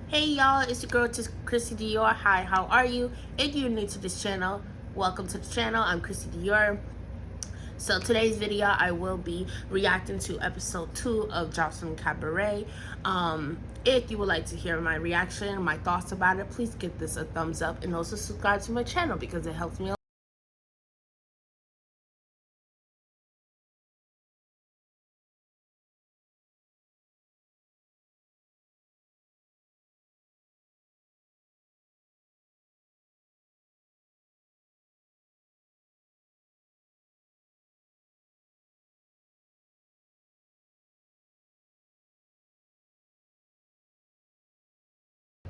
Hey y'all, it's your girl Chrissy Dior. Hi, how are you? If you're new to this channel, welcome to the channel. I'm Chrissy Dior. So today's video, I will be reacting to episode 2 of Joseline Cabaret. If you would like to hear my reaction, my thoughts about it, please give this a thumbs up and also subscribe to my channel because it helps me a lot.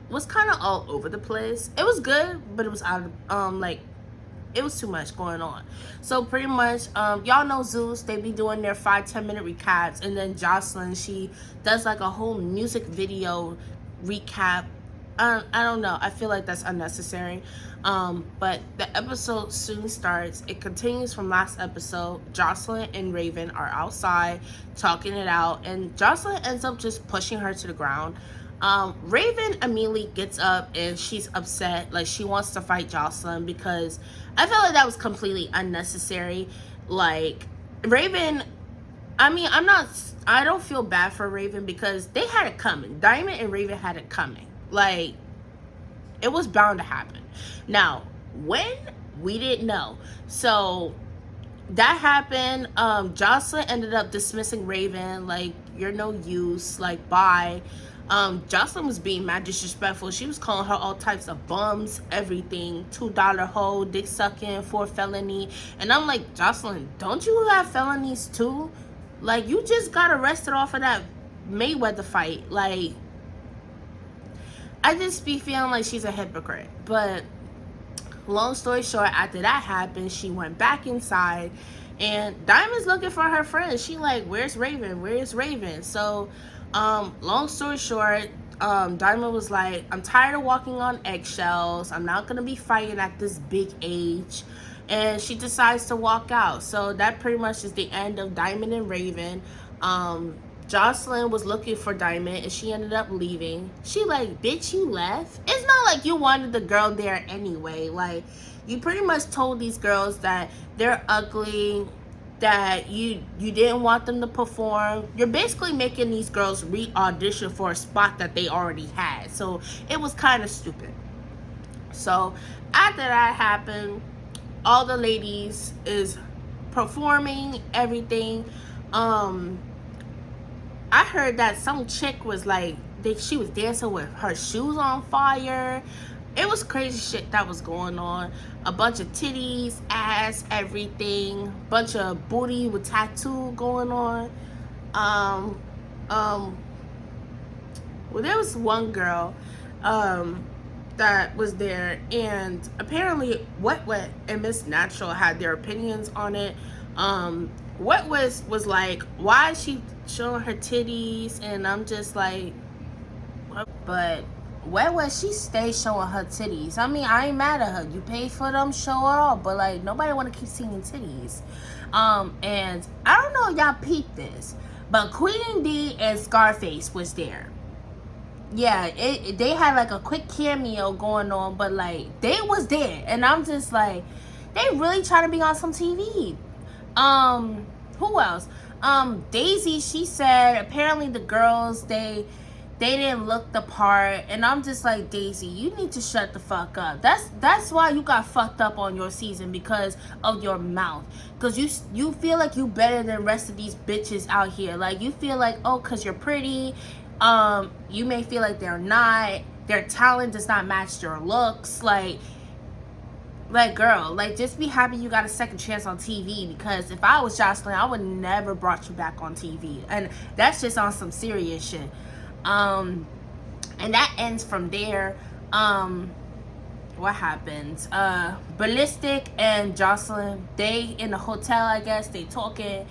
Was kind of all over the place. It was good, but it was out of it was too much going on. So pretty much, y'all know Zeus, they be doing their 5-10 minute recaps, and then Joseline, she does like a whole music video recap. I don't know, I feel like that's unnecessary. But the episode soon starts. It continues from last episode. Joseline and Raven are outside talking it out, and Joseline ends up just pushing her to the ground. Raven immediately gets up and she's upset, like she wants to fight Joseline because I feel like that was completely unnecessary. Like Raven, I don't feel bad for Raven because they had it coming. Diamond and Raven had it coming. Like it was bound to happen. Now, when, we didn't know. So that happened. Joseline ended up dismissing Raven, like, you're no use, like, bye. Joseline was being mad disrespectful. She was calling her all types of bums, everything, $2 hoe, dick sucking, 4 felony. And I'm like, Joseline, don't you have felonies too? Like, you just got arrested off of that Mayweather fight. Like, I just be feeling like she's a hypocrite. But long story short, after that happened, she went back inside and Diamond's looking for her friend. She like, where's Raven? Where's Raven? So long story short, Diamond was like, I'm tired of walking on eggshells. I'm not gonna be fighting at this big age. And she decides to walk out. So that pretty much is the end of Diamond and Raven. Joseline was looking for Diamond and she ended up leaving. She like, bitch, you left? It's not like you wanted the girl there anyway. Like, you pretty much told these girls that they're ugly, that you didn't want them to perform. You're basically making these girls re-audition for a spot that they already had. So it was kind of stupid. So after that happened, all the ladies is performing everything. I heard that some chick was like, she was dancing with her shoes on fire. It was crazy shit that was going on. A bunch of titties, ass, everything. Bunch of booty with tattoo going on. Well, there was one girl that was there, and apparently Wet Wet and Miss Natural had their opinions on it. What was like, why is she showing her titties? And I'm just like, but Wet, she stays showing her titties. I mean, I ain't mad at her. You pay for them, show it all. But like, nobody want to keep seeing titties. And I don't know if y'all peeped this, but Queen D and Scarface was there. Yeah, they had like a quick cameo going on, but like they was there, and I'm just like, they really trying to be on some TV. Who else? Daisy, she said apparently the girls, they didn't look the part, and I'm just like, Daisy, you need to shut the fuck up. That's why you got fucked up on your season, because of your mouth. Because you feel like you better than the rest of these bitches out here. Like, you feel like, oh, because you're pretty, you may feel like they're not, their talent does not match their looks. Like, girl, like, just be happy you got a second chance on TV, because if I was Joseline, I would never brought you back on TV. And that's just on some serious shit. And that ends from there. What happens? Ballistic and Joseline, they in the hotel, I guess, they talking,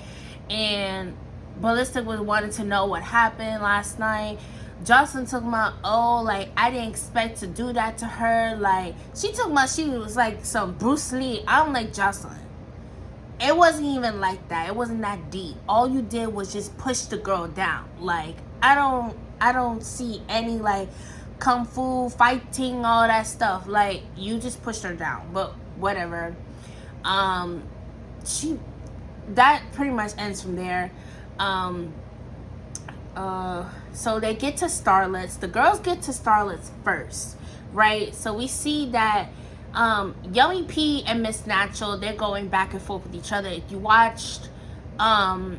and Ballistic was wanting to know what happened last night. Joseline talking about, oh, like, I didn't expect to do that to her. Like, she talking about she was like some Bruce Lee. I'm like, Joseline, it wasn't even like that. It wasn't that deep. All you did was just push the girl down. Like, I don't see any, like, kung fu, fighting, all that stuff. Like, you just pushed her down. But whatever. She that pretty much ends from there. So they get to Starlets. The girls get to Starlets first, right? So we see that Yummy P and Miss Natural, they're going back and forth with each other. If you watched, I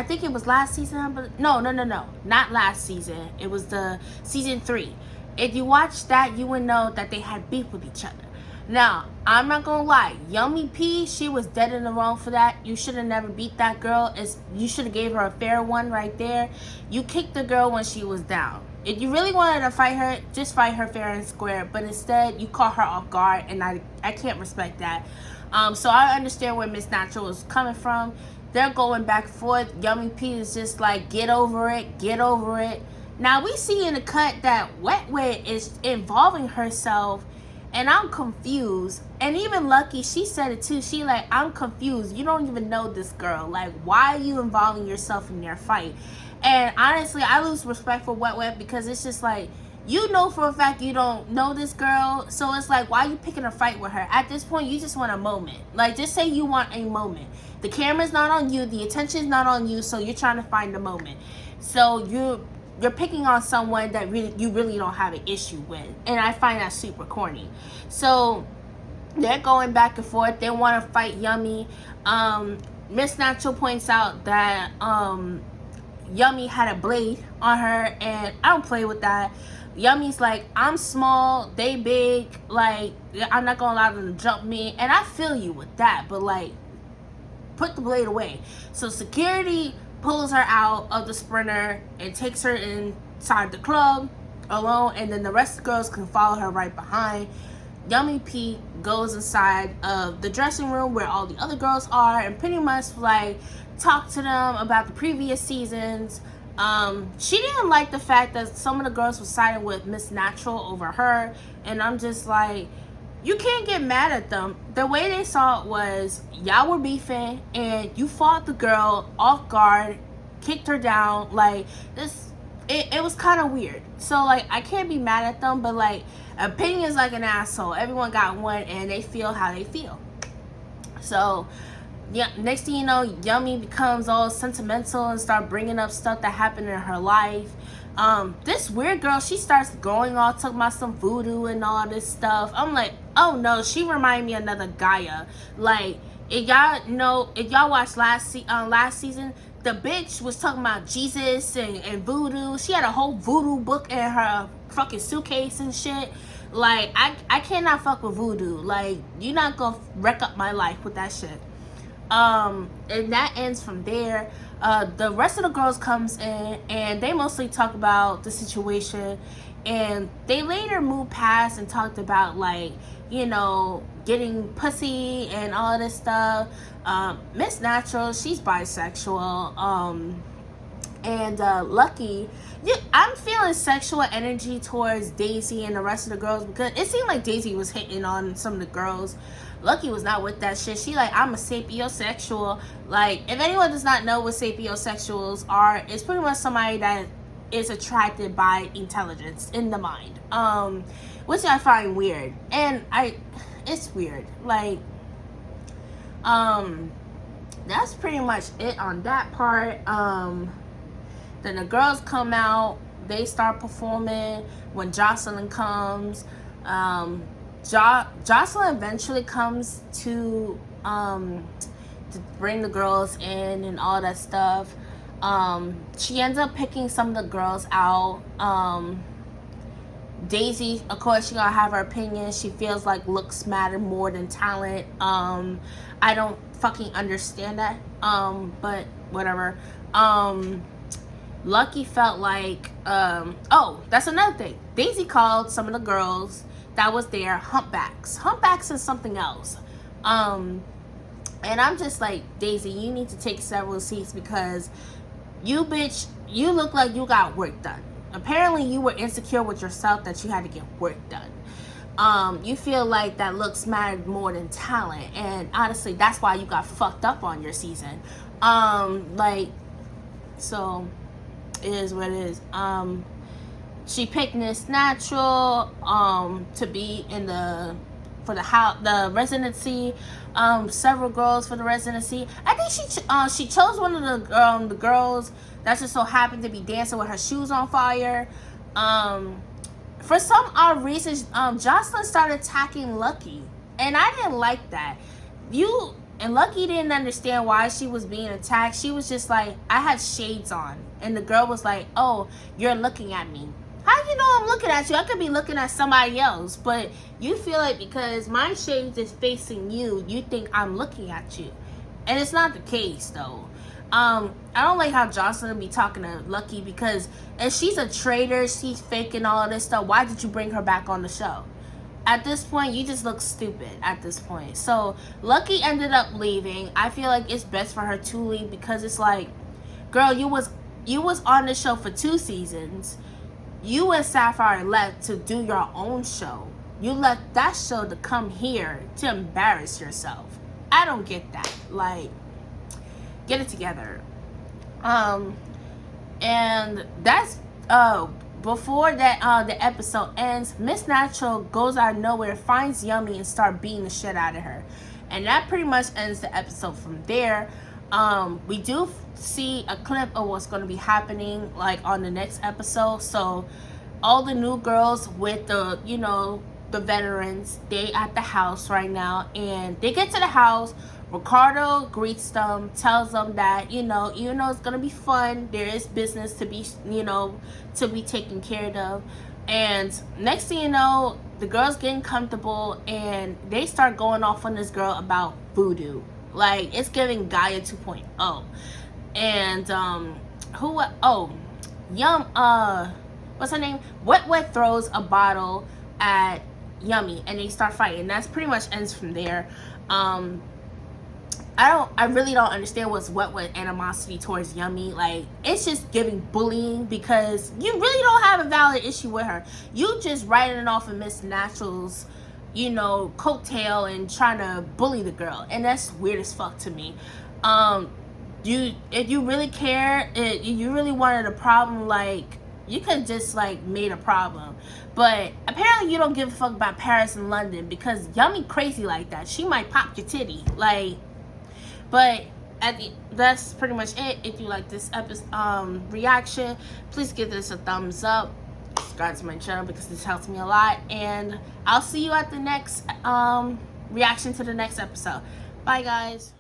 think it was last season, but no, not last season. It was the season 3. If you watched that, you would know that they had beef with each other. Now, I'm not gonna lie, Yummy P, she was dead in the wrong for that. You should have never beat that girl. You should have gave her a fair one right there. You kicked the girl when she was down. If you really wanted to fight her, just fight her fair and square. But instead, you caught her off guard, and I can't respect that. So I understand where Miss Natural is coming from. They're going back and forth. Yummy P is just like, get over it, get over it. Now, we see in the cut that Wet Wet is involving herself, and I'm confused. And even Lucky, she said it too. She like, I'm confused. You don't even know this girl. Like, why are you involving yourself in their fight? And honestly, I lose respect for Wet Wet, because it's just like, you know for a fact you don't know this girl. So it's like, why are you picking a fight with her? At this point, you just want a moment. Like, just say you want a moment. The camera's not on you. The attention's not on you. So you're trying to find a moment. So you're picking on someone that you really don't have an issue with. And I find that super corny. So they're going back and forth. They want to fight Yummy. Miss Natural points out that Yummy had a blade on her, and I don't play with that. Yummy's like, I'm small, they big, like, I'm not gonna allow them to jump me. And I feel you with that, but like, put the blade away. So security pulls her out of the Sprinter and takes her inside the club alone, and then the rest of the girls can follow her right behind. Yummy P goes inside of the dressing room where all the other girls are, and pretty much like talk to them about the previous seasons. She didn't like the fact that some of the girls were siding with Miss Natural over her, and I'm just like, you can't get mad at them. The way they saw it was, y'all were beefing, and you fought the girl off guard, kicked her down. Like, it was kind of weird. So, like, I can't be mad at them, but, like, opinions like an asshole. Everyone got one, and they feel how they feel. So, yeah, next thing you know, Yummy becomes all sentimental and start bringing up stuff that happened in her life. This weird girl, she starts going off talking about some voodoo and all this stuff. I'm like, oh no, she reminded me of another Gaia. Like, if y'all watched last season, the bitch was talking about Jesus and voodoo. She had a whole voodoo book in her fucking suitcase and shit. Like, I cannot fuck with voodoo. Like, you're not gonna wreck up my life with that shit. And that ends from there. The rest of the girls comes in, and they mostly talk about the situation, and they later moved past and talked about, like, you know, getting pussy and all this stuff. Miss Natural, she's bisexual. And Lucky, I'm feeling sexual energy towards Daisy and the rest of the girls, because it seemed like Daisy was hitting on some of the girls. Lucky was not with that shit. She like, I'm a sapiosexual. Like, if anyone does not know what sapiosexuals are, it's pretty much somebody that is attracted by intelligence in the mind. Which I find weird. And it's weird. Like, that's pretty much it on that part. Then the girls come out, they start performing. When Joseline comes, Joseline eventually comes to bring the girls in and all that stuff. She ends up picking some of the girls out. Daisy, of course, she gonna have her opinion. She feels like looks matter more than talent. I don't fucking understand that. But whatever. Lucky felt like, that's another thing. Daisy called some of the girls that was there humpbacks. Humpbacks is something else. And I'm just like, Daisy, you need to take several seats, because you look like you got work done. Apparently you were insecure with yourself that you had to get work done. You feel like that looks mattered more than talent, and honestly, that's why you got fucked up on your season. So it is what it is. she picked Miss Natural to be in the for the house, the residency. Several girls for the residency. I think she chose one of the girls that just so happened to be dancing with her shoes on fire. For some odd reason, Joseline started attacking Lucky, and I didn't like that. And Lucky didn't understand why she was being attacked. She was just like, I had shades on, and the girl was like, "Oh, you're looking at me." How you know I'm looking at you? I could be looking at somebody else, but you feel like because my shades is facing you, you think I'm looking at you, and it's not the case though. I don't like how Joseline be talking to Lucky because if she's a traitor, she's faking all this stuff. Why did you bring her back on the show? At this point, you just look stupid at this point. So Lucky ended up leaving. I feel like it's best for her to leave because it's like, girl, you was on the show for 2 seasons. You and Sapphire left to do your own show. You left that show to come here to embarrass yourself. I don't get that. Like, get it together. And that's before that the episode ends, Miss Natural goes out of nowhere, finds Yummy, and start beating the shit out of her. And that pretty much ends the episode from there. We do see a clip of what's going to be happening like on the next episode. So all the new girls with the, you know, the veterans, they at the house right now, and they get to the house. Ricardo greets them, tells them that, you know, even though it's gonna be fun, there is business to be, you know, to be taken care of. And next thing you know, the girl's getting comfortable, and they start going off on this girl about voodoo. Like, it's giving Gaia 2.0. And what's her name? Wet throws a bottle at Yummy, and they start fighting. That's pretty much ends from there. I really don't understand what's Wet animosity towards Yummy. Like, it's just giving bullying because you really don't have a valid issue with her. You just writing it off of Miss Natural's, you know, coattail and trying to bully the girl, and that's weird as fuck to me. If you really care, if you really wanted a problem, like, you could just like made a problem. But apparently you don't give a fuck about Paris and London because Yummy crazy like that. She might pop your titty, like. But that's pretty much it. If you like this episode reaction, please give this a thumbs up. Subscribe to my channel because this helps me a lot. And I'll see you at the next reaction to the next episode. Bye, guys.